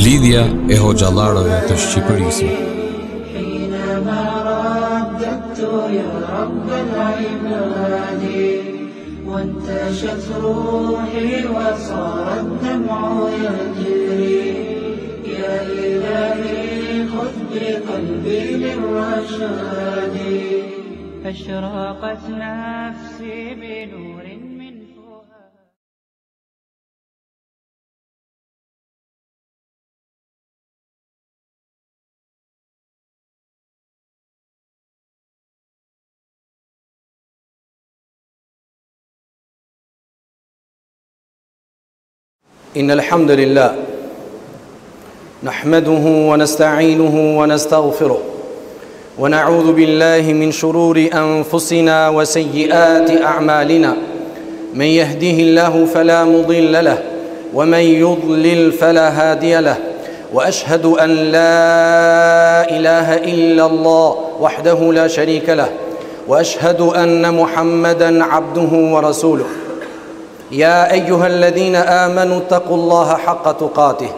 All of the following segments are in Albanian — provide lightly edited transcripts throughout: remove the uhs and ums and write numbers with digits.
Lidhja e hoxhallarëve të Shqipërisë. حينما رددت يا رب العباد وانتشت روحي وصار الدمع يجري يا إلهي خذ بقلبي للرشاد أشرقت نفسي بنور من فؤاد. إن الحمد لله نحمده ونستعينه ونستغفره ونعوذ بالله من شرور أنفسنا وسيئات أعمالنا من يهده الله فلا مضل له ومن يضلل فلا هادي له وأشهد أن لا إله إلا الله وحده لا شريك له وأشهد أن محمدا عبده ورسوله يا أيها الذين آمنوا اتقوا الله حق تقاته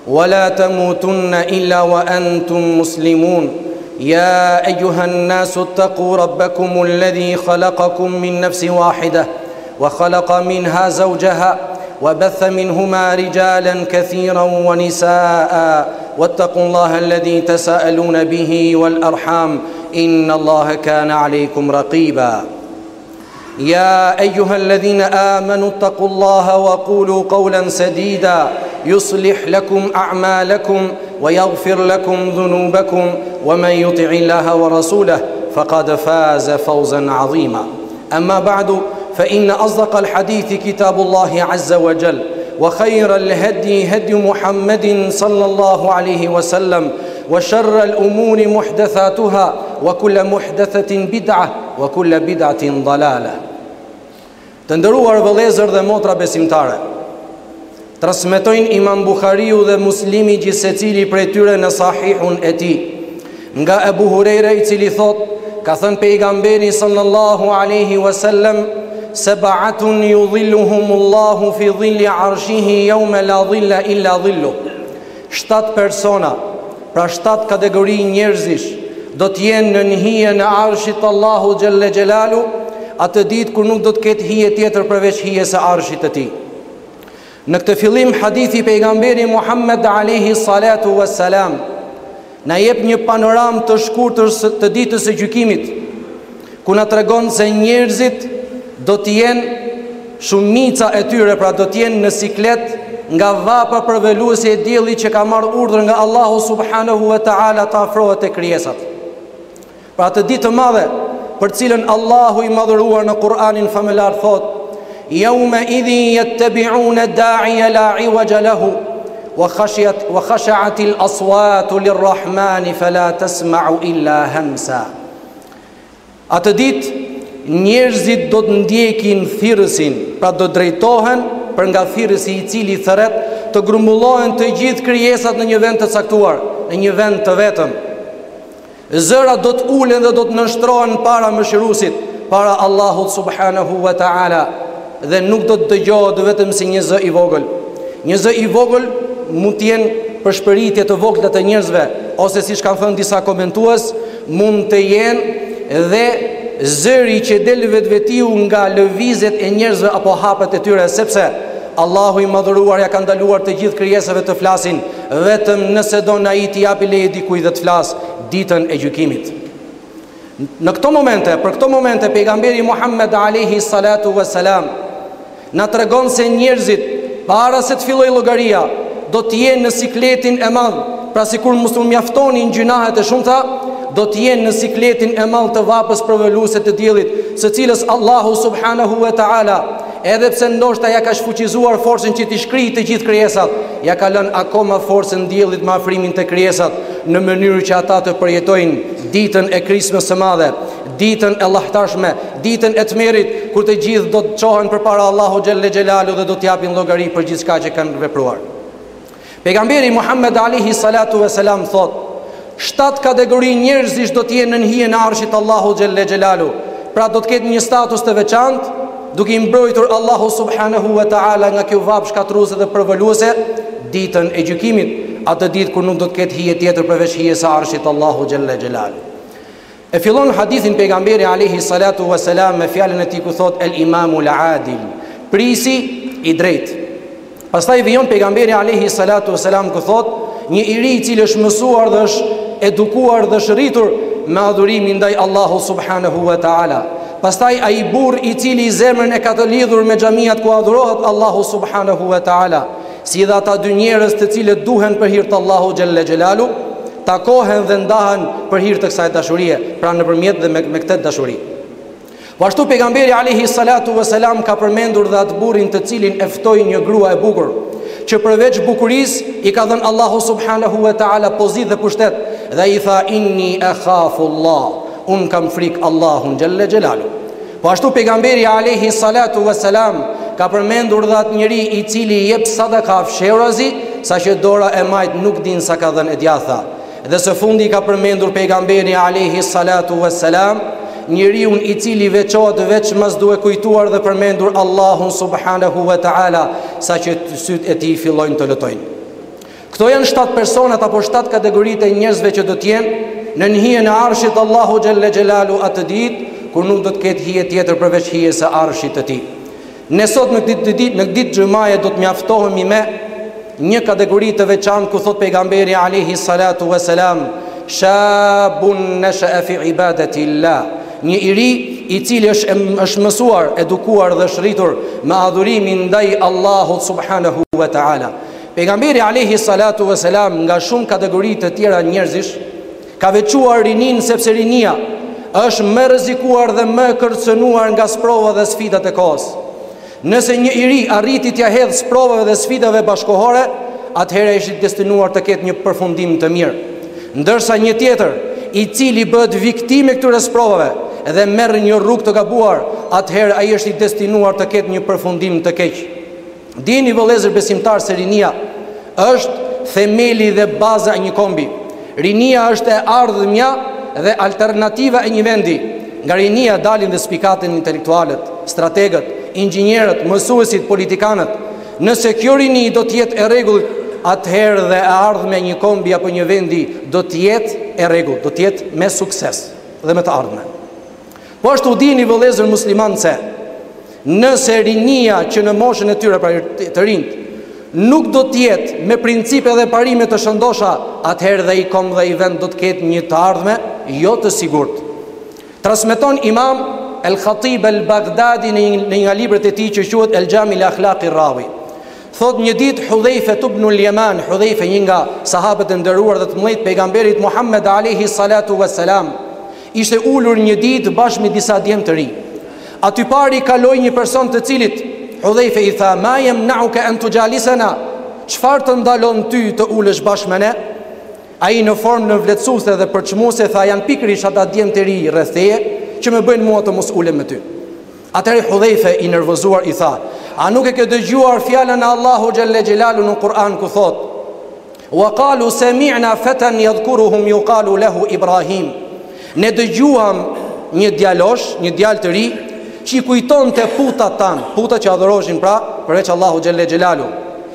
ولا تموتن إلا وأنتم مسلمون يا أيها الناس اتقوا ربكم الذي خلقكم من نفس واحدة وخلق منها زوجها وبث منهما رجالا كثيرا ونساء واتقوا الله الذي تساءلون به والأرحام إن الله كان عليكم رقيبا يا أيها الذين آمنوا اتقوا الله وقولوا قولا سديدا يصلح لكم أعمالكم ويغفر لكم ذنوبكم ومن يطع الله ورسوله فقد فاز فوزا عظيما أما بعد فإن أصدق الحديث كتاب الله عز وجل وخير الهدي هدي محمد صلى الله عليه وسلم وشر الأمور محدثاتها وكل محدثة بدعة وكل بدعة ضلالة. Të nderuar vëllezër dhe motra besimtare, transmetojnë Imam Buhariu dhe Muslimi gjithsecili prej tyre në Sahihun e tij, nga Abu Huraira i cili thot, ka thënë pejgamberi sallallahu alaihi wasallam, sab'atun yudhilluhumullahu fi dhilli arshihi yawma la dhilla illa dhilluh. 7 persona, pra 7 kategori njerëzish, do të jenë në hijen e arshit Allahu xhelle xhelalu, atë ditë kur nuk do të ketë hije tjetër përveç hijes së arshit të tij. Në këtë fillim hadithi pejgamberi Muhammed alayhi salatu wassalam na jep një panoramë të shkurtër të ditës së gjykimit, ku na tregon se njerëzit do të jenë shumica e tyre, pra do të jenë në siklet nga vapa përveluese e diellit që ka marrë urdhër nga Allahu subhanahu wa taala të afrohet te krijesat. Pra atë ditë të madhe për cilën Allahu i madhëruar në Kur'anin famëlar thot, yawma idhin yattabi'una da'iya la iwaja lahu wa khasha'atil aswatu lirrahmani fala tasma'u illa hamsa. Atë ditë njerëzit do të ndjekin thirrësin, pra do drejtohen për nga thirrësi i cili thret të grumbullohen të gjithë krijesat në një vend të caktuar, në një vend të vetëm. Zëra do të ulen dhe do të nështrohen para mëshirusit, para Allahut subhanahu wa ta'ala, dhe nuk do të dëgjohet vetëm si një zë i vogël. Një zë i vogël mund të jenë përshpëritje të vogla të njerëzve, ose siç kanë thënë disa komentues, mund të jenë dhe zëri që del vetvetiu nga lëvizjet e njerëzve apo hapet e tyre, sepse Allahu i madhëruar ja ka ndaluar të gjithë krijesave të flasin, vetëm nëse do na i t'i japi leje dikujt dhe të flas ditën e gjykimit. Në këto momente, për këto momente pejgamberi Muhammed alayhi salatu wassalam na tregon se njerëzit para se të fillojë llogaria do të jenë në sikletin e madh, pra sikur mos u mjaftonin gjunahet e shumta, do të jenë në sikletin e madh të vapës përveluese të diellit, së cilës Allahu subhanahu wa taala, edhe pse ndoshta ja ka shfuqizuar forcën që t'i shkrijë të gjithë krijesat, ja ka lënë akoma forcën diellit me afrimin të krijesat, në mënyrë që ata të përjetojnë ditën e Krismës së Madhe, ditën e llahtarshme, ditën e tmerrit, kur të gjithë do të çohen përpara Allahu xhelle xhelalu dhe do të japin llogari për gjithçka që kanë vepruar. Pejgamberi Muhammed alayhi salatu wasalam thot, 7 kategori njerëzish do të jenë në hijen e arshit Allahu xhelle xhelalu. Pra do të ketë një status të veçantë, duke i mbrojtur Allahu subhanahu wa taala nga kjo vapë shkatruese dhe përvoluese ditën e gjykimit. atë ditë kur nuk do të ketë hije tjetër përveç hijes së Arshit Allahu xhalla xhelal. E fillon hadithin pejgamberi alayhi salatu wasalam me fjalën e tij ku thot el imamu al adil, prisi i drejtë. Pastaj vijon pejgamberi alayhi salatu wasalam ku thot një i ri i cili është mësuar dhe është edukuar dhe është rritur me adhurimin ndaj Allahu subhanahu wa taala. Pastaj ai burr i cili zemrën e ka të lidhur me xhamiat ku adhurohet Allahu subhanahu wa taala, si dhe ata dy njerëz të cilët duhen për hir të Allahu xhalla xhelalu, takohen dhe ndahen për hir të kësaj dashurie, pra nëpërmjet dhe me këtë dashuri. Po ashtu pejgamberi alayhi salatu wasalam ka përmendur dhe atë burrin të cilin e ftoi një grua e bukur, që përveç bukurisë i ka dhënë Allahu subhanahu wa taala pozitë dhe pushtet, dhe i tha inni akhafu Allah, un kam frik Allahun xhalla xhelalu. Po ashtu pejgamberi alayhi salatu wasalam ka përmendur dhe atë njeri i cili i jep sadaka fshehurazi, saqë dora e majt nuk din sa ka dhënë e djatha. Dhe së fundi ka përmendur pejgamberi alayhi salatu wassalam njeriu i cili veçohet veç mas duhe kujtuar dhe përmendur Allahun subhanahu wa taala, saqë sytë e tij fillojnë të lutojnë. Këto janë 7 personat apo 7 kategoritë e njerëzve që do të jenë në hijen e Arshit Allahu xhalla xhelalu atë ditë kur nuk do të ketë hije tjetër përveç hijes së Arshit të tij. Ne sot në ditë xumaje do të mjaftohemi me një kategori të veçantë ku thot pejgamberi alayhi salatu wasalam shabun nasha'a fi ibadatillah, një i ri i cili është mësuar, edukuar dhe është rritur me adhurimin ndaj Allahut subhanahu wa taala. Pejgamberi alayhi salatu wasalam nga shumë kategori të tjera njerëzish ka veçuar rinin, sepse rinia është më rrezikuar dhe më kërcënuar nga sprova dhe sfidat e kohës. Nëse një i ri arriti t'ia hedhë sprovave dhe sfidave bashkohore, atëherë është destinuar të ketë një përfundim të mirë. Ndërsa një tjetër, i cili bëhet viktimë këtyre sprovave dhe merr një rrugë të gabuar, atëherë ai është i destinuar të ketë një përfundim të keq. Dini vëllezër besimtar se rinia është themeli dhe baza e një kombi. Rinia është e ardhmja dhe alternativa e një vendi. Nga rinia dalin dhe spikatën intelektualët, strategët, inxhinierët, mësuesit, politikanët. Nëse kjo rini do të jetë e rregullt, atëherë dhe e ardhmja e një kombi apo një vendi do të jetë e rregullt, do të jetë me sukses dhe me të ardhmen. Po ashtu dini vëllezër musliman se nëse rinia që në moshën e tyre pra të rinjt nuk do të jetë me principe dhe parime të shëndosha, atëherë dhe i kom dhe i vend do të ketë një të ardhme jo të sigurt. Transmeton Imam El-Khatib El-Baghdadi në një libër të tij që quhet El-Jami Al-Akhlaqi Rawi. Thot një ditë Hudhaifa ibn al-Yaman, Hudhaifa një nga sahabët e nderuar dhe të mëdhenj pejgamberit Muhammed alayhi salatu wassalam, ishte ulur një ditë bashkë me disa djemë të ri. Aty pari kaloi një person të cilit Hudhaifa i tha: "Ma yamna'uka an tujalisana?" Çfarë të ndalon ty të ulesh bashkë me ne? Ai në formë në vletësuese dhe përçmuese tha: "Janë pikërisht ata djemë të ri rreth teje që më bëjnë mua të mos ulem me ty." Atëherë Hudhaifa i nervozuar i tha: "A nuk e ke dëgjuar fjalën e Allahu xhalla xhelalu në Kur'an ku thot: Wa qalu sami'na fatan yadhkuruhum yuqalu lahu Ibrahim." Ne dëgjuam një djalosh, një djalë të ri që i kujtonte putat tan, puta që adhuroshin pra përveç Allahu xhalla xhelalu,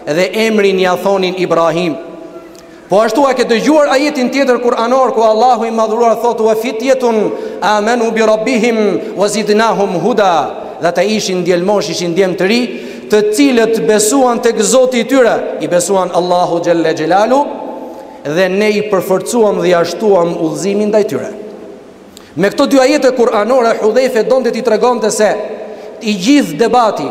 edhe emrin ja thonin Ibrahim. Po ashtu a ke dëgjuar ajetin tjetër kuranor ku Allahu i madhruar thot: "Wa fityatun amanu bi rabbihim wa zidnahum huda." Dhe ata ishin djelmosh, ishin djemë të ri, të cilët besuan tek Zoti i tyre, i besuan Allahu xhalla xhelalu, dhe ne i përforcuam dhe i ashtuam udhëzimin ndaj tyre. Me këto dy ajete kuranore Hudhaifa donte t'i tregonte se i gjithë debati,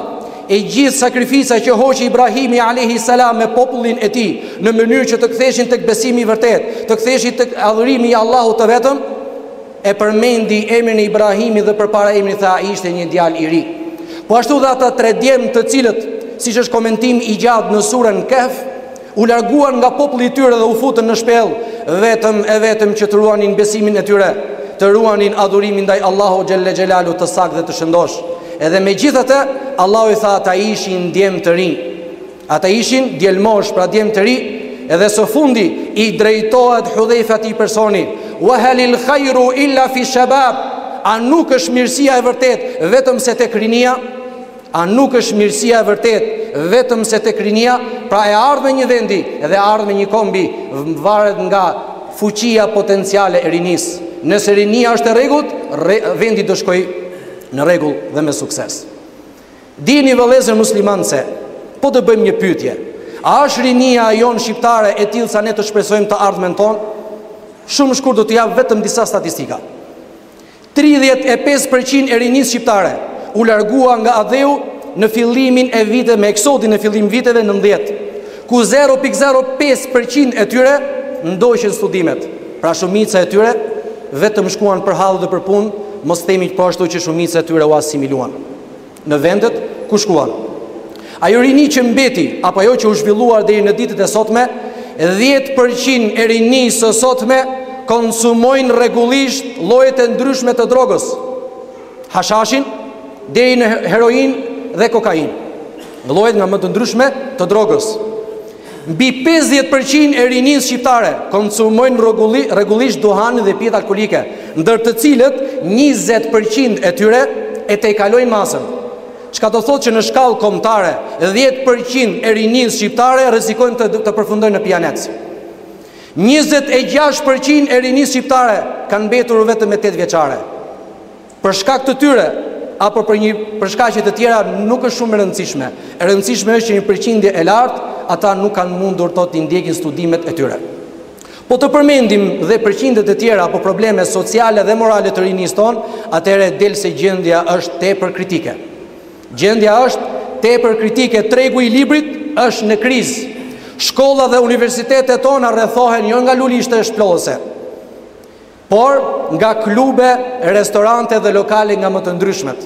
e gjithë sakrifica që hoqi Ibrahimi alayhi salam me popullin e tij në mënyrë që të ktheshin tek besimi i vërtet, të ktheshin tek adhurimi i Allahut të vetëm, e përmendi emrin e Ibrahimit dhe përpara emrit tha ai ishte një djalë i ri. Po ashtu dhe ata 3 djemë të cilët, siç është komentim i gjatë në surën Kahf, u larguan nga populli i tyre dhe u futën në shpellë vetëm që të ruanin besimin e tyre, të ruanin adhurimin ndaj Allahu xhalla xhelalu të saktë dhe të shëndosh. Edhe megjithatë Allahu i tha ata ishin djemë të rinj. Ata ishin djelmosh, pra djemë të ri, edhe së fundi i drejtohet Hudhaifa atij personi: "Wa halil khairu illa fi shabab?" A nuk është mirësia e vërtet vetëm se tek rinia? A nuk është mirësia e vërtet vetëm se tek rinia? pra e ardhme një vendi edhe ardhme një kombi varet nga fuqia potenciale e rinis. Nëse rinia është e rregullt, vendi do shkoj në rregull dhe me sukses. Dini vëllezër musliman se po të bëjmë një pyetje. A është rinia jonë shqiptare e tillë sa ne të shpresojmë të ardhmen tonë? Shumë shkurt do të jap vetëm disa statistika. 35% e rinisë shqiptare u largua nga adheu në fillimin e viteve, me eksodin e fillim viteve 90, ku 0.05% e tyre ndoqën studimet. Pra shumica e tyre vetëm shkuan për hall dhe për punë, mos themi po ashtu që shumica e tyre u asimiluan në vendet ku shkuan. Ajo rini që mbeti, apo ajo që u zhvilluar deri në ditët e sotme, 10% e rinisë së sotme konsumojnë rregullisht llojet e ndryshme të drogës, hashashin deri në heroin dhe kokain, llojet nga më të ndryshme të drogës. Mbi 50% e rinisë shqiptare konsumojnë rregullisht duhanin dhe pijet alkolike, ndër të cilët 20% e tyre e tejkalojnë masën. Çka do thotë që në shkallë kombëtare 10% e rinisë shqiptare rrezikojnë të përfundojnë në pijanec. 26% e rinisë shqiptare kanë mbetur vetëm me 8 vjeçare. Për shkak të tyre apo për shkaqe të tjera nuk është shumë e rëndësishme. E rëndësishme është që një përqindje e lartë ata nuk kanë mundur të ndjekin studimet e tyre. Po të përmendim dhe përqindjet e tjera apo probleme sociale dhe morale të rinisë tonë, atëherë del se gjendja është tepër kritike. Gjendja është tepër kritike, tregu i librit është në krizë. Shkolla dhe universitetet tona rrethohen jo nga lulishte shplodhëse, por nga klube, restorante dhe lokale nga më të ndryshmet.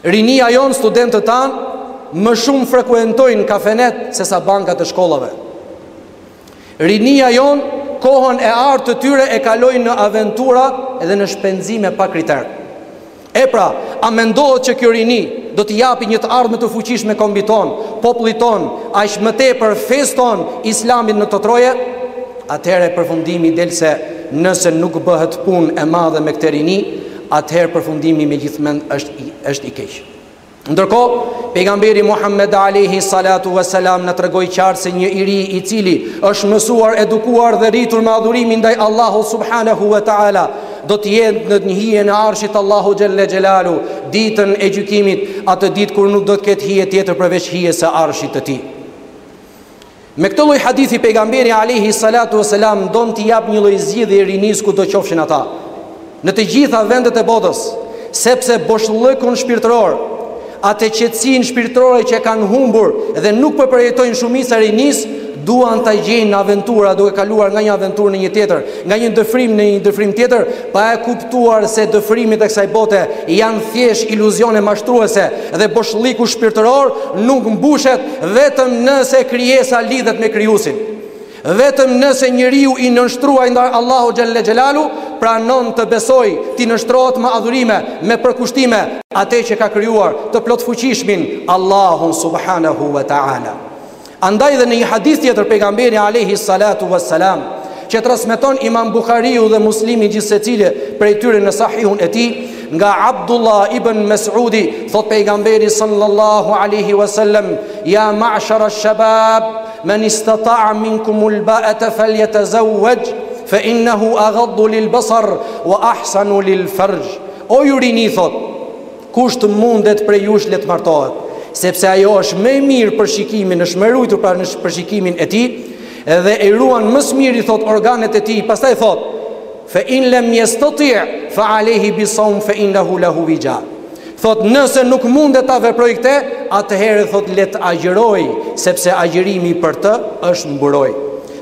Rinia jonë, studentët tanë, më shumë frekuentojnë kafenet se sa bankat e shkollave. Rinia jonë, kohën e artë të tyre e kalojnë në aventura edhe në shpenzime pa kriter. E pra, a mendohet që kjo rini do t'i japi një të ardhme të fuqishme kombit ton, popullit ton, aq më tepër fesë ton, islamin në të troje? Atëherë përfundimi del se nëse nuk bëhet punë e madhe me këtë rini, atëherë përfundimi me gjithmend është i keq. Ndërkohë, pejgamberi Muhammed alayhi salatu wassalam na tregoi qartë se një i ri i cili është mësuar, edukuar dhe rritur me adhurimin ndaj Allahut subhanahu wa taala, do të jetë në hijen e arshit Allahu xhelle xhelalu, ditën e gjykimit, atë ditë kur nuk do të ketë hije tjetër përveç hijes së arshit të tij. Me këtë lloj hadithi pejgamberi alayhi salatu wassalam don t'i jap një lloj zgjidhje rinis ku do qofshin ata në të gjitha vendet e botës, sepse boshllëkun shpirtëror, atë qetësinë shpirtërore që kanë humbur dhe nuk përjetojnë shumica rinis, duan ta gjejnë në aventura, duke kaluar nga një aventurë në një tjetër, nga një dëfrim në një dëfrim tjetër, pa e kuptuar se dëfrimit e kësaj bote janë thjesht iluzione mashtruese dhe boshllëku shpirtëror nuk mbushet vetëm nëse krijesa lidhet me krijuesin. Vetëm nëse njeriu i nënshtruar ndaj Allahu xhelle xhelalu pranon të besoj, ti nështrohet me adhurime, me përkushtime atë që ka krijuar të plot fuqishmin Allahun subhanahu wa taala. Andaj dhe në një hadith tjetër pejgamberi alayhi salatu wassalam, që transmeton Imam Buhariu dhe Muslimi gjithsecili prej tyre në sahihun e tij, nga Abdullah ibn Mas'udi, thot pejgamberi sallallahu alaihi wasallam: "Ya ma'shara ash-shabab, man istata'a minkum al-ba'ata falyatazawwaj, fa innahu aghaddu lil-basar wa ahsanu lil-farj." O ju rini, thot, kush të mundet prej jush le të martohet, sepse ajo është më e mirë për shikimin, është më e ruajtur për shikimin e tij, edhe e ruan më së miri, thot, organet e tij. Pastaj thot: "Fa in lam yastati' fa alayhi bisawm fa innahu lahu wija." Thot, nëse nuk mundet ta veproj këtë, atëherë thot le të agjëroj, sepse agjërimi për të është mburoj.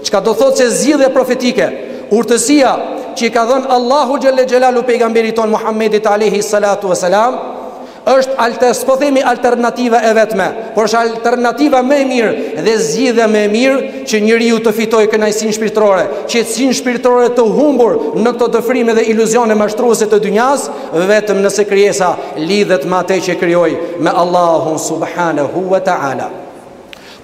Çka do thot se zgjidhja profetike, urtësia që i ka dhënë Allahu xhelle xhelalu pejgamberit ton Muhammedit alayhi salatu wasalam, është s'po themi alternativa e vetme, por është alternativa më e mirë dhe zgjidhja më e mirë që njeriu të fitojë kënaqësinë shpirtërore, qetësinë shpirtërore të humbur në këto dëfrime dhe iluzione mashtruese të dynjas, vetëm nëse krijesa lidhet me atë që krijoi, me Allahun subhanahu wa taala.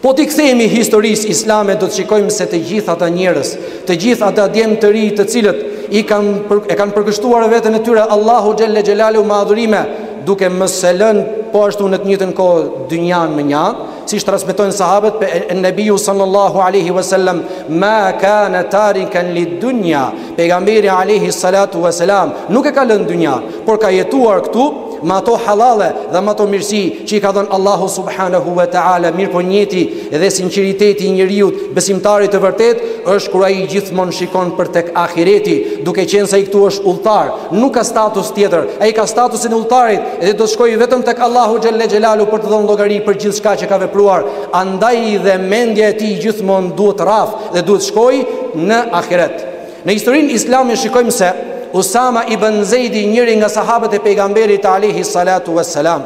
Po t'i kthehemi historisë islame, do të shikojmë se të gjithë ata njerëz, të gjithë ata djem të ri, të cilët e kanë përkushtuar veten e tyre Allahu xhelle xhelalu me adhurime, duke mos e lënë po ashtu në të njëjtën kohë dynjan me një, siç transmetojnë sahabët, Nebiu sallallahu alaihi wasallam ma kana tarikan lid-dunya, pejgamberi alaihi salatu wasalam nuk e ka lënë dunja, por ka jetuar këtu me ato halale dhe me ato mirësi që i ka dhënë Allahu subhanahu wa taala. Mirë po njëti dhe sinqeriteti i njeriu besimtarit të vërtet është kur ai gjithmonë shikon për tek ahireti, duke qenë se ai këtu është udhëtar, nuk ka status tjetër, ai ka statusin e udhëtarit dhe do të shkojë vetëm tek Allahu xhalla xhelalu për të dhënë llogari për gjithçka që ka vepruar. Andaj dhe mendja e tij gjithmonë duhet rraf dhe duhet shkojë në ahiret. Në historinë islame shikojmë se Usama ibn Zeidi, njëri nga sahabët e pejgamberit alayhi salatu wassalam,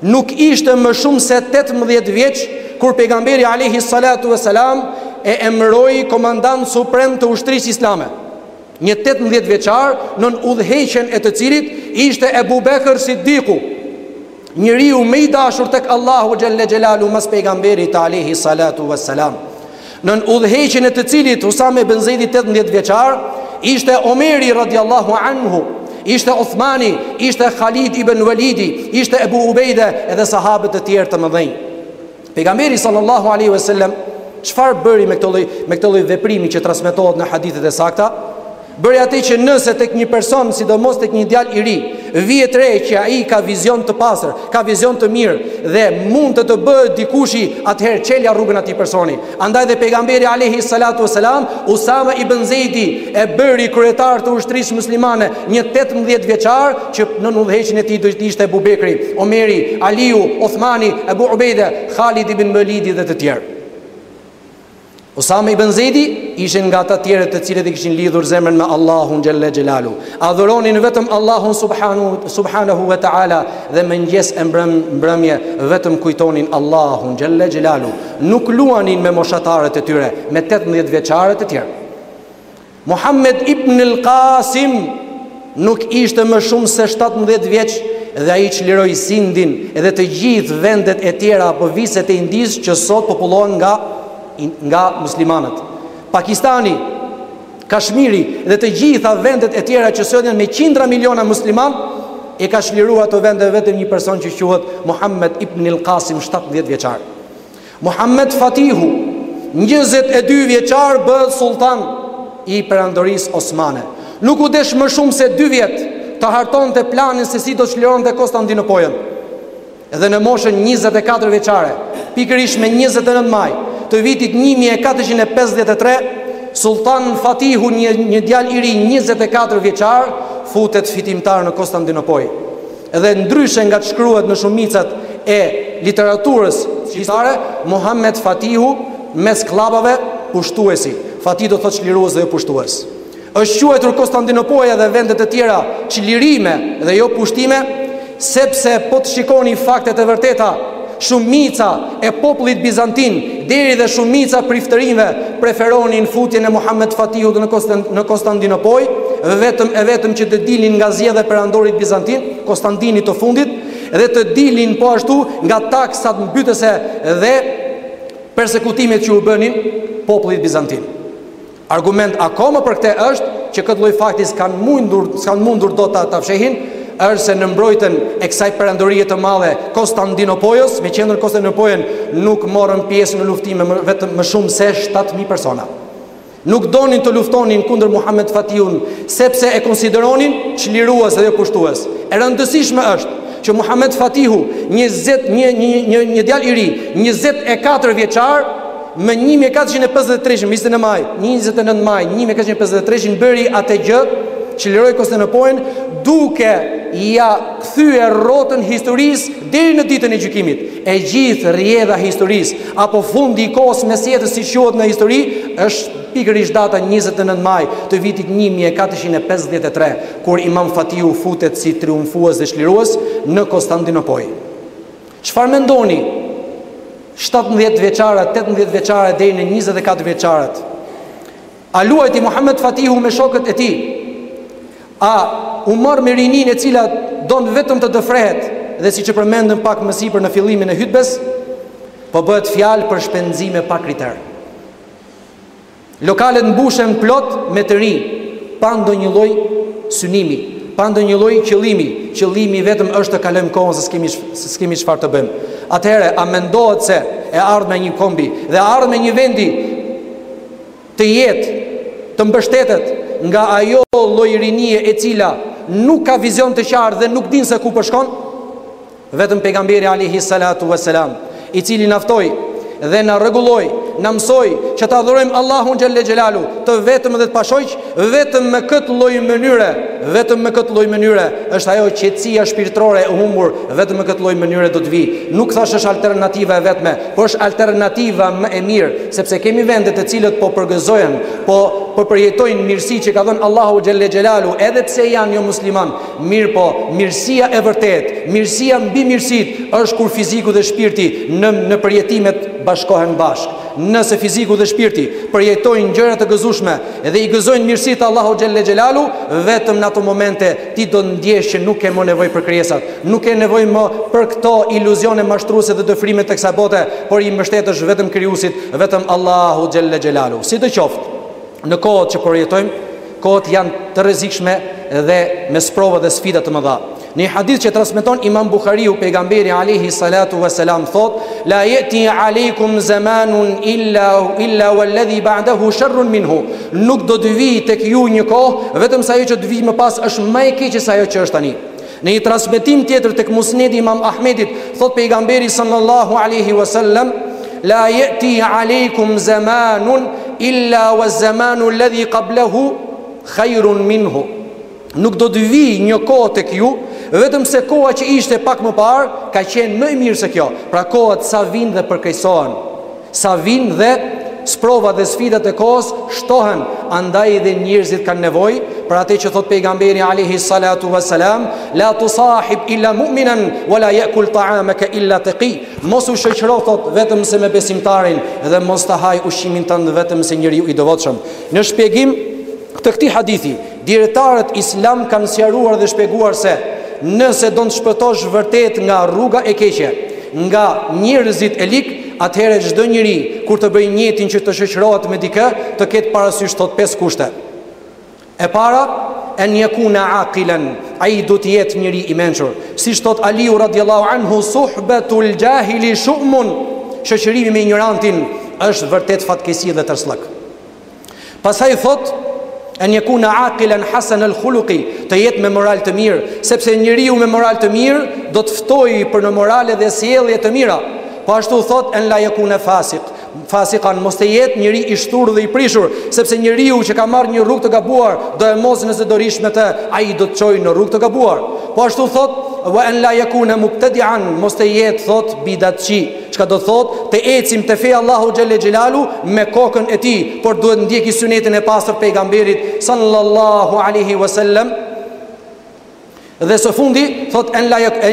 nuk ishte më shumë se 18 vjeç kur pejgamberi alayhi salatu wassalam e emëroi komandant suprem të ushtrisë islame. Një 18 vjeçar në udhëheqjen e të cilit ishte Ebu Bekr Siddiku, njeriu më i dashur tek Allahu xhalla xhelalu mas pejgamberit alayhi salatu wassalam. Në udhëheqjen e të cilit Usama ibn Zeidi 18 vjeçar ishte Omeri radiallahu anhu, ishte Uthmani, ishte Khalid ibn Walidi, ishte Ebu Ubejde edhe sahabët e tjerë të mëdhenj. Pejgamberi sallallahu alaihi wasallam çfarë bëri me këtë lloj veprimi që transmetohet në hadithet e sakta? Bëri atë që nëse tek një person, sidomos tek një djalë i ri, vihet re që ai ka vizion të pastër, ka vizion të mirë dhe mund të bëhet dikushi, atëherë çelja rrugën atij personi. Andaj dhe pejgamberi alayhi salatu wasalam Usama ibn Zeidi e bëri kryetar të ushtrisë muslimane, një 18 vjeçar që në udhëheqjen e tij do të ishte Abu Bekri, Omeri, Aliu, Uthmani, Ebu Ubejde, Khalid ibn Walidi dhe të tjerë. Usama ibn Zeidi ishin nga ata të tjerë të cilët i kishin lidhur zemrën me Allahun xhalla xhelalu. Adhuronin vetëm Allahun subhanahu wa taala dhe mëngjes e mbrëmje vetëm kujtonin Allahun xhalla xhelalu. Nuk luanin me moshatarët e tyre, me 18 vjeçarët e tjerë. Muhammed ibn al-Qasim nuk ishte më shumë se 17 vjeç dhe ai çliroi Sindin edhe të gjithë vendet e tjera apo viset e Indisë që sot popullohen nga muslimanët. Pakistani, Kashmiri dhe të gjitha vendet e tjera që sot janë me qindra miliona musliman, e ka çliruar ato vende vetëm një person që quhet Muhammed ibn al-Qasim, 17 vjeçar. Muhammed Fatihu, 22 vjeçar, bëhet sultan i perandorisë osmane. Nuk u desh më shumë se 2 vjet të hartonte planin se si do të çlironte Konstantinopolën. Edhe në moshën 24 vjeçare, pikërisht me 29 maj të vitit 1453, Sultan Fatihu, një djalë i ri 24 vjeçar, futet fitimtar në Konstantinopol. Edhe ndryshe nga të shkruhet në shumicat e literaturës shqiptare, Muhammed Fatihu mes klabave pushtuesi. Fatih do thotë çlirues dhe jo pushtues. Është quajtur Konstantinopolja dhe vendet e tjera çlirime dhe jo pushtime, sepse po të shikoni faktet e vërteta, shumica e popullit bizantin deri dhe shumica priftërinve preferonin futjen e Muhammed Fatihut në Konstantinopol, vetëm që të dilin nga zgjedhja e perandorit bizantin, Konstantinit të fundit, dhe të dilin po ashtu nga taksat mbytëse dhe persekutimet që u bënin popullit bizantin. Argument akoma për këtë është që këtë lloj fakti s'kan mundur do ta fshehin, është se në mbrojtjen e kësaj perandorie të madhe Konstantinopolës, me qendër Konstantinopolën, nuk morën pjesë në luftime vetëm më shumë se 7.000 persona. Nuk donin të luftonin kundër Muhammed Fatihun, sepse e konsideronin çlirues dhe jo pushtues. E rëndësishme është që Muhammed Fatihu, një djalë i ri, 24 vjeçar, më 1453, 29 maj 1453 bëri atë gjë, çliroi Konstantinopolën, duke ja kthyer rrotën historisë deri në ditën e gjykimit. E gjithë rrjedha historisë apo fundi i kohës mesjetës, si quhet në histori, është pikërisht data 29 maj të vitit 1453, kur Imam Fatihu futet si triumfues dhe çlirues në Konstantinopol. Çfarë mendoni 17 vjeçare, 18 vjeçare deri në 24 vjeçarët? A luajti Muhammed Fatihu me shokët e tij? A u marr me rinin e cila don vetëm të dëfrehet, dhe siç e përmendëm pak më sipër në fillimin e hutbes, po bëhet fjalë për shpenzime pa kriter. Lokalet mbushen plot me të rinj, pa ndonjë lloj synimi, pa ndonjë lloj qëllimi. Qëllimi vetëm është të kalojmë kohën se s'kemi çfarë të bëjmë. Atëherë, a mendohet se e ardhme një kombi dhe ardhme një vendi të jetë, të mbështetet nga ajo lloj rinie e cila nuk ka vizion të qartë dhe nuk din se ku po shkon, vetëm pejgamberi alayhi salatu wassalam, i cili na ftoi dhe na rregulloi, na mësoi që ta adhurojmë Allahun xhelle xhelalu të vetëm dhe të pashoq, vetëm me këtë lloj mënyre, është ajo qetësia shpirtërore e humbur, vetëm me këtë lloj mënyre do të vi. Nuk thash është alternativa e vetme, por është alternativa më e mirë, sepse kemi vende të cilët po përgëzohen, po përjetojnë mirësi që ka dhënë Allahu xhelle xhelalu, edhe pse janë jo musliman. Mirë po, mirësia e vërtet, mirësia mbi mirësit është kur fiziku dhe shpirti në përjetimet bashkohen bashk. Nëse fiziku dhe shpirti përjetojnë gjëra të gëzueshme dhe i gëzojnë mirësitë Allahu xhelle xhelalu, vetëm në ato momente ti do të ndjesh që nuk ke më nevojë për krijesat, nuk ke nevojë më për këto iluzione mashtruese dhe dëfrime të kësaj bote, por i mbështetesh vetëm krijuesit, vetëm Allahu xhelle xhelalu. Sidoqoftë, në kohët që përjetojmë, kohët janë të rrezikshme dhe me sprova dhe sfida të mëdha. Në hadith që transmeton Imam Buhariu, pejgamberi alayhi salatu wasalam thot: la yati alaykum zamanun illa walladhi ba'dahu sharrun minhu. Nuk do të vijë tek ju një kohë vetëm sa ajo që të vijë më pas është më e keqe se ajo që është tani. Në një transmetim tjetër tek Musnedi Imam Ahmedit thot pejgamberi sallallahu alaihi wasallam: la yati alaykum zamanun illa waz-zamanu alladhi qablahu khairun minhu. Nuk do të vijë një kohë tek ju vetëm se koha që ishte pak më parë ka qenë më e mirë se kjo. Pra kohat sa vinë dhe përkeqësohen, sa vinë dhe sprova dhe sfidat e kohës shtohen, andaj dhe njerëzit kanë nevojë për atë që thot pejgamberi alayhi salatu wassalam: la tusahib illa mu'minan wala ya'kul ta'amaka illa taqi. Mos u shoqëro thot vetëm se me besimtarin dhe mos ta haj ushqimin tënd vetëm se njeriu i devotshëm. Në shpjegim të këtij hadithi, dietarët islam kanë sqaruar dhe shpjeguar se nëse do të shpëtosh vërtet nga rruga e keqe, nga njerëzit e lik, atëherë çdo njeri kur të bëjë njëtin që të shoqërohet me dikë, të ketë parasysh thot 5 kushte. E para, en yakuna aqilan, ai do të jetë njeri i mençur. Siç thot Aliu radhiyallahu anhu: suhbatul jahili shu'mun. Shoqërimi me ignorantin është vërtet fatkeqësi dhe tërslëk. Pastaj thot: en yakuna aqilan hasan al-khuluqi, të jetë me moral të mirë, sepse njeriu me moral të mirë do të ftojë për në morale dhe sjellje të mira. Po ashtu thot: en la yakuna fasiqan, mos të jetë njeri i shturë dhe i prishur, sepse njeriu që ka marrë një rrugë të gabuar do e mos nëse do rish me të, ai do të çojë në rrugë të gabuar. Po ashtu thot: wa en la yakuna mubtadi'an, mos të jetë thot bidatçi. Çka do thot? Të ecim te feja Allahu xhelle xhelalu me kokën e tij, por duhet ndjeki sunetin e pastër pejgamberit sallallahu alaihi wasallam. Dhe së fundi thot: en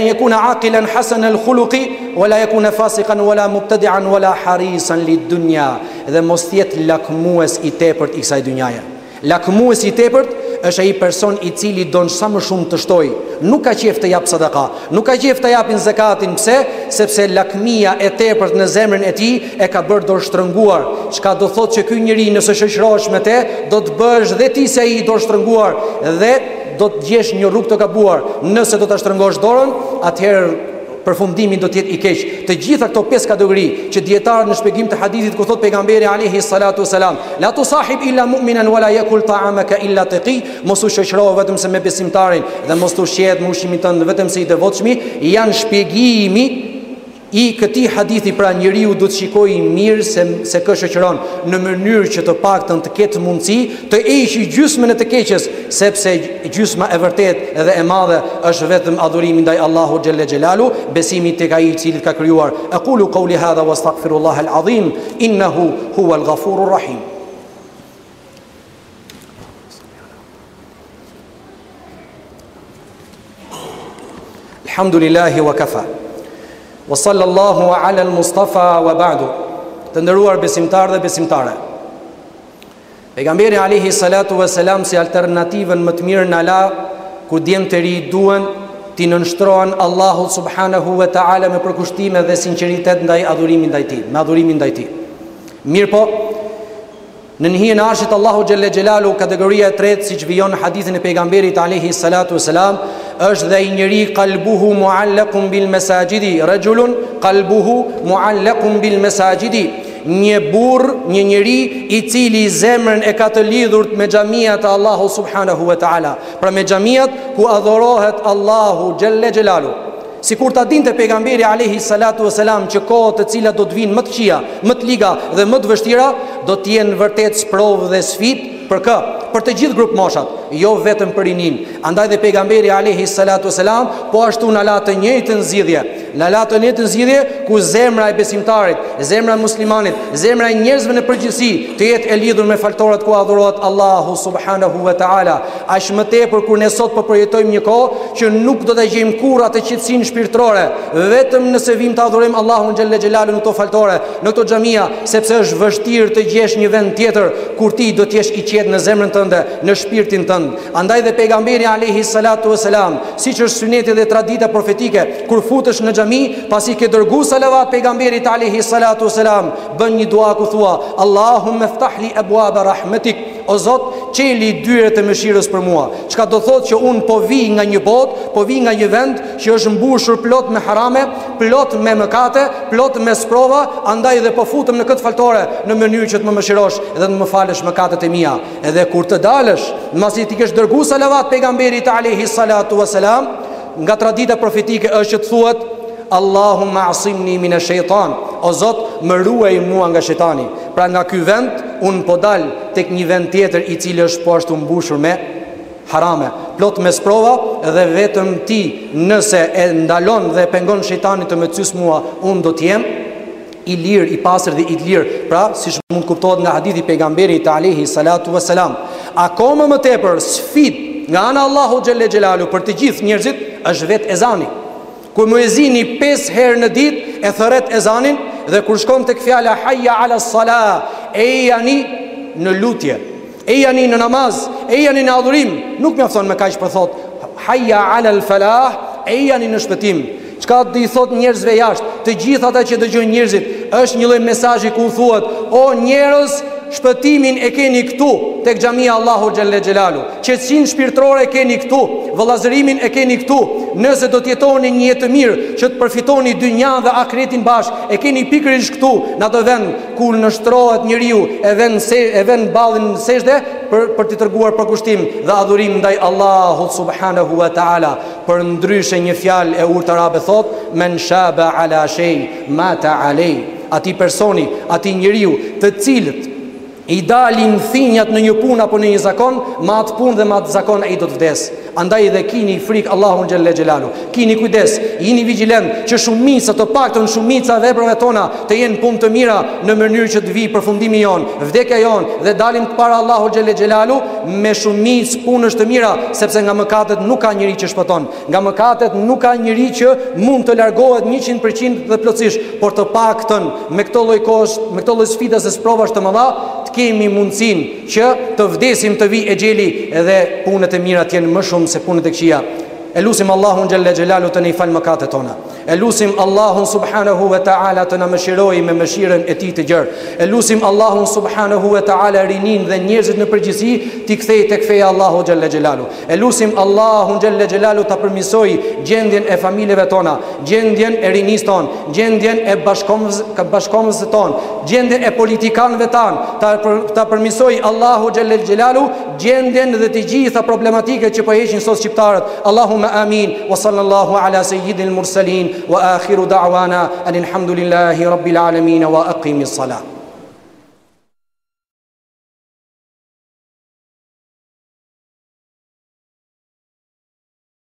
yakuna aqilan hasan al-khuluqi wala yakuna fasiqan wala mubtadi'an wala harisan lid-dunya. Dhe mos jetë lakmues i tepërt i kësaj dynjaje. Lakmues i tepërt është ai person i cili don sa më shumë të shtojë, nuk ka qejf të jap sadaka, nuk ka qejf të japin zakatin. Pse? Sepse lakmia e tepërt në zemrën e tij e ka bërë dorë shtrënguar. Çka do thotë që ky njeri nëse shoqërohesh me te, do të bësh dhe ti se ai dorë shtrënguar dhe do të gjesh një rrugë të gabuar. Nëse do ta shtrëngosh dorën, atëherë përfundimi do të jetë i keq. Të gjitha këto 5 kategori që dietarët në shpjegim të hadithit ku thot pejgamberi alayhi salatu wasalam: la tusahib illa mu'minan wala yakul ta'amaka illa taqi, mos u shoqëro vetëm se me besimtarin dhe mos të ushqehet me ushqimin tënd vetëm se i devotshmi, janë shpjegimi i këtij hadithi. Pra njeriu duhet shikojë mirë se kë shoqëron në mënyrë që të paktën të ketë mundësi të heqë gjysmën e të keqes, sepse gjysma e vërtet edhe e madhe është vetëm adhurimi ndaj Allahu xhelle xhelalu, besimi tek ai i cili ka krijuar. Aqulu qawli hadha wastaghfirullaha al-azim innahu huwal ghafurur rahim. Alhamdulillahi wa kafa. Wa sallallahu ala al-Mustafa wa ba'du. Të nderuar besimtarë dhe besimtare, pejgamberi alayhi salatu wasalam si alternativën më të mirë na la kur djem të ri duan t'i nënshtrohen Allahu subhanahu wa ta'ala me përkushtime dhe sinqeritet ndaj adhurimit ndaj tij, me adhurimin ndaj tij. Mirë po, në hijen e arshit Allahu xhelle xhelalu, kategoria e tretë, siç vijon në hadithin e pejgamberit alayhi salatu wasalam, është dhe i njeri qalbuhu muallaqun bil masajidi, rajulun qalbuhu muallaqun bil masajidi, një burr, një njeri i cili zemrën e ka të lidhur me xhamiat e Allahu subhanahu wa taala, pra me xhamiat ku adhurohet Allahu xhelle xhelalu. Sikur ta dinte pejgamberi alayhi salatu wasalam që kohët të cilat do të vinë më të këqija, më të liga dhe më të vështira do të jenë vërtet sprovë dhe sfidë për kë? Për të gjithë grup moshat, jo vetëm për rinin. Andaj dhe pejgamberi alayhi salatu wasalam po ashtu na la të njëjtën zgjidhje. Na la të njëjtën zgjidhje ku zemra e besimtarit, zemra e muslimanit, zemra e njerëzve në përgjithësi të jetë e lidhur me faltorat ku adhurohet Allahu subhanahu wa taala. Aq më tepër kur ne sot po përjetojmë një kohë që nuk do të gjejmë kurrë atë qetësinë shpirtërore, vetëm nëse vim të adhurojmë Allahun xhelle xhelalu në to faltore, në to xhamia, sepse është vështirë të gjesh një vend tjetër kur ti do të jesh i qetë në zemrën tënde, në shpirtin tënd. Andaj dhe pejgamberi alayhi salatu wasalam, siç është suneti dhe tradita profetike, kur futesh në xhami, pasi ke dërguar salavat pejgamberit alayhi salatu wasalam, bën një dua ku thua: Allahumma iftahli abwaaba rahmatik, o Zot, qeli dyert e mëshirës për mua. Çka do thotë që un po vi nga një botë, po vi nga një vend që është mbushur plot me harame, plot me mëkate, plot me sprova, andaj dhe po futem në këtë faltore në mënyrë që të më mëshirosh dhe të më falësh mëkatet e mia. Edhe kur të dalësh, mbasi ti kesh dërguar salavat pejgamberit alayhi salatu wasalam, nga tradita profetike është që të thuhet: Allahumma asimni minash shaitan, o Zot, më ruaj mua nga shejtani. Pra nga ky vend un po dal tek një vend tjetër i cili është po ashtu mbushur me harame, plot me sprova, dhe vetëm ti nëse e ndalon dhe pengon shejtanin të më cys mua, un do të jem i lirë, i pastër dhe i lirë. Pra, siç mund kuptohet nga hadithi pejgamberit alayhi salatu wasalam, akoma më tepër sfidë nga ana Allahu xhelle xhelalu për të gjithë njerëzit është vetë ezani. Kur muezini 5 herë në ditë e thërret ezanin, dhe kur shkon tek fjala hayya ala salah, e jani në lutje, e jani në namaz, e jani në adhurim, nuk mjafton me kaq për thot hayya ala al falah, e jani në shpëtim. Çka do i thot njerëzve jashtë, të gjithë ata që dëgjojnë njerëzit, është një lloj mesazhi ku thuhet: o njerëz, shpëtimin e keni këtu tek xhamia Allahu xhelle xhelalu, qetësinë shpirtërore e keni këtu, vëllazërimin e keni këtu. Nëse do të jetoni një jetë të mirë që të përfitoni dynjan dhe ahiretin bashkë, e keni pikërisht këtu, në atë vend ku nështrohet njeriu, e vën ballin në sejdë për të treguar përkushtim dhe adhurim ndaj Allahut subhanahu wa taala. Për ndryshe një fjalë e urtë arabe thot: men shaba ala shay mata alay. Ati personi, ati njeriu të cilët i dalin thinjat në një punë apo në një zakon, ma atë punë dhe ma atë zakon ai do të vdes. Andaj dhe kini frikë Allahun xhelle xhelalu, kini kujdes, jini vigjilent që shumica, të paktën shumica veprave tona të jenë punë të mira, në mënyrë që të vi përfundimi jon, vdekja jon, dhe dalim para Allahut xhelle xhelalu me shumicë punësh të mira, sepse nga mëkatet nuk ka njeri që shpëton, nga mëkatet nuk ka njeri që mund të largohet 100% dhe plotësisht, por të paktën me këto lloj kosh, me këto lloj sfida se provash të mëdha, kemi mundësinë që të vdesim të vi e gjeli edhe punët e mira të jenë më shumë se punët e këqija. E lusim Allahun xhelle xhelalu të na fal mëkatet tona. E lusim Allahun subhanahu wa taala të na mëshirojë me mëshirën e tij të gjerë. E lusim Allahun subhanahu wa taala rinin dhe njerëzit në përgjithësi t'i kthej tek feja Allahu xhelle xhelalu. E lusim Allahun xhelle xhelalu ta përmirësoj gjendjen e familjeve tona, gjendjen e rinisë ton, gjendjen e bashkomësve ton, gjendjen e politikanëve tan, ta përmirësoj Allahu xhelle xhelalu gjendjen dhe të gjitha problematikat që po heqin sot shqiptarët. Allahumma amin wa sallallahu ala sayyidil mursalin wa akhiru da'wana alhamdulillahi rabbil alamin wa aqimis salat.